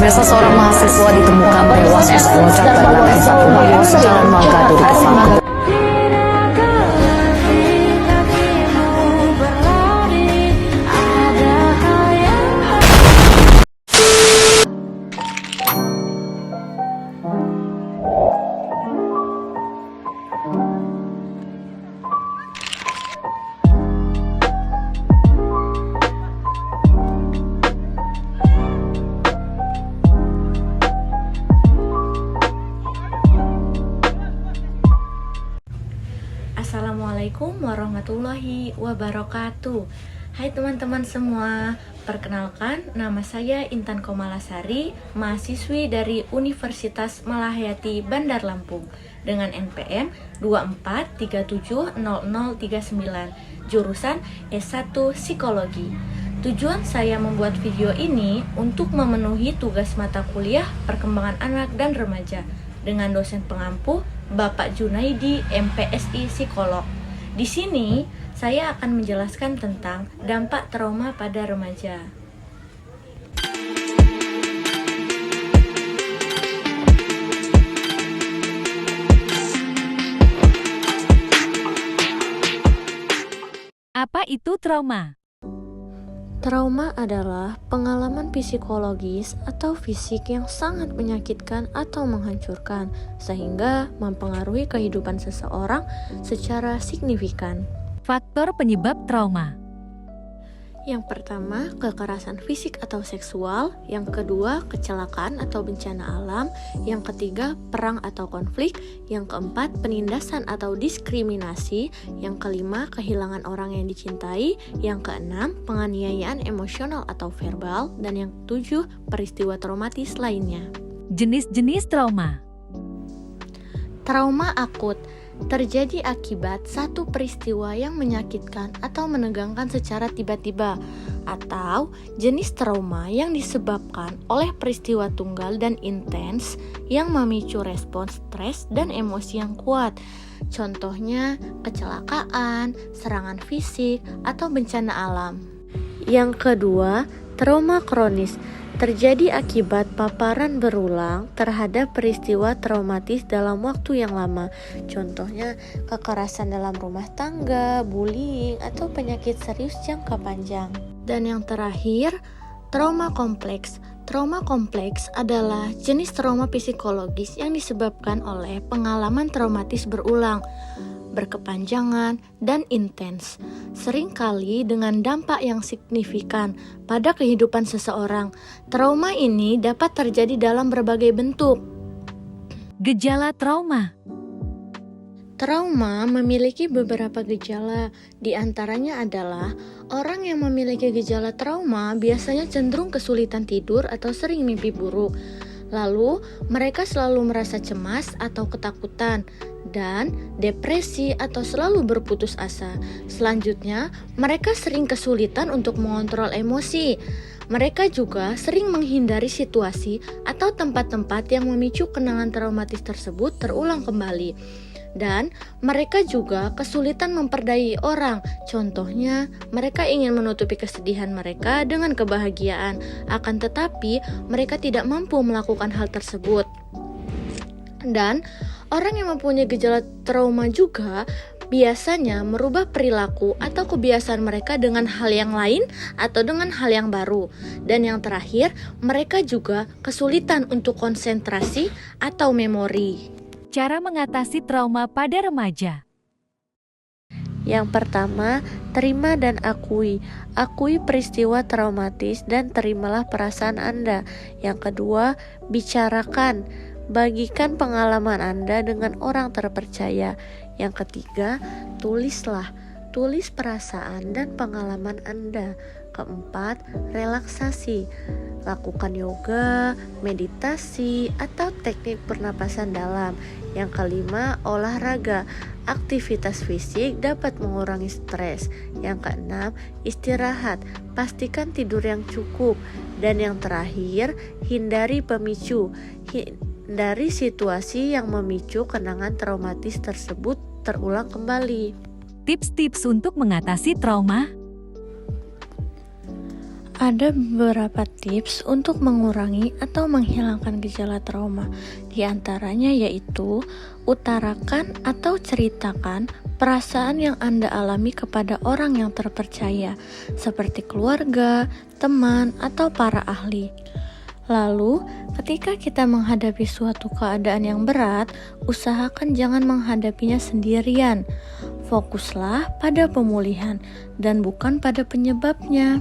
Pemirsa, seorang mahasiswa ditemukan tewas usai loncat dari lantai 1 Mapos Jalan Mangga Duri Kemang. Assalamualaikum warahmatullahi wabarakatuh. Hai teman-teman semua, perkenalkan nama saya Intan Komalasari, mahasiswi dari Universitas Malahayati Bandar Lampung dengan NPM 24370039, jurusan S1 Psikologi. Tujuan saya membuat video ini untuk memenuhi tugas mata kuliah Perkembangan Anak dan Remaja dengan dosen pengampu Bapak Junaidi, MPSI Psikolog. Di sini saya akan menjelaskan tentang dampak trauma pada remaja. Apa itu trauma? Trauma adalah pengalaman psikologis atau fisik yang sangat menyakitkan atau menghancurkan, sehingga mempengaruhi kehidupan seseorang secara signifikan. Faktor penyebab trauma. Yang pertama, kekerasan fisik atau seksual. Yang kedua, kecelakaan atau bencana alam. Yang ketiga, perang atau konflik. Yang keempat, penindasan atau diskriminasi. Yang kelima, kehilangan orang yang dicintai. Yang keenam, penganiayaan emosional atau verbal. Dan yang ketujuh, peristiwa traumatis lainnya. Jenis-jenis trauma. Trauma akut terjadi akibat satu peristiwa yang menyakitkan atau menegangkan secara tiba-tiba, atau jenis trauma yang disebabkan oleh peristiwa tunggal dan intens yang memicu respons stres dan emosi yang kuat. Contohnya kecelakaan, serangan fisik, atau bencana alam. Yang kedua, trauma kronis terjadi akibat paparan berulang terhadap peristiwa traumatis dalam waktu yang lama. Contohnya kekerasan dalam rumah tangga, bullying, atau penyakit serius jangka panjang. Dan yang terakhir, trauma kompleks. Trauma kompleks adalah jenis trauma psikologis yang disebabkan oleh pengalaman traumatis berulang, berkepanjangan, dan intens, seringkali dengan dampak yang signifikan pada kehidupan seseorang. Trauma ini dapat terjadi dalam berbagai bentuk. Gejala trauma. Trauma memiliki beberapa gejala, di antaranya adalah orang yang memiliki gejala trauma biasanya cenderung kesulitan tidur atau sering mimpi buruk. Lalu, mereka selalu merasa cemas atau ketakutan, dan depresi atau selalu berputus asa. Selanjutnya, mereka sering kesulitan untuk mengontrol emosi. Mereka juga sering menghindari situasi atau tempat-tempat yang memicu kenangan traumatis tersebut terulang kembali. Dan mereka juga kesulitan memperdayai orang. Contohnya, mereka ingin menutupi kesedihan mereka dengan kebahagiaan, akan tetapi mereka tidak mampu melakukan hal tersebut. Dan orang yang mempunyai gejala trauma juga biasanya merubah perilaku atau kebiasaan mereka dengan hal yang lain atau dengan hal yang baru. Dan yang terakhir, mereka juga kesulitan untuk konsentrasi atau memori. Cara mengatasi trauma pada remaja. Yang pertama, terima dan akui. Akui peristiwa traumatis dan terimalah perasaan Anda. Yang kedua, bicarakan. Bagikan pengalaman Anda dengan orang terpercaya. Yang ketiga, tulislah. Tulis perasaan dan pengalaman Anda. Keempat, relaksasi. Lakukan yoga, meditasi, atau teknik pernapasan dalam. Yang kelima, olahraga. Aktivitas fisik dapat mengurangi stres. Yang keenam, istirahat. Pastikan tidur yang cukup. Dan yang terakhir, hindari pemicu. Hindari situasi yang memicu kenangan traumatis tersebut terulang kembali. Tips-tips untuk mengatasi trauma. Ada beberapa tips untuk mengurangi atau menghilangkan gejala trauma. Di antaranya yaitu utarakan atau ceritakan perasaan yang Anda alami kepada orang yang terpercaya, seperti keluarga, teman, atau para ahli. Lalu, ketika kita menghadapi suatu keadaan yang berat, usahakan jangan menghadapinya sendirian. Fokuslah pada pemulihan dan bukan pada penyebabnya.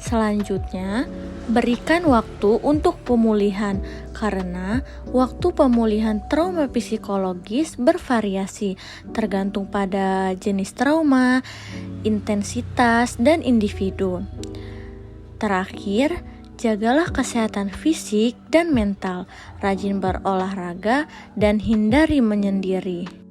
Selanjutnya, berikan waktu untuk pemulihan karena waktu pemulihan trauma psikologis bervariasi tergantung pada jenis trauma, intensitas, dan individu. Terakhir, jagalah kesehatan fisik dan mental, rajin berolahraga, dan hindari menyendiri.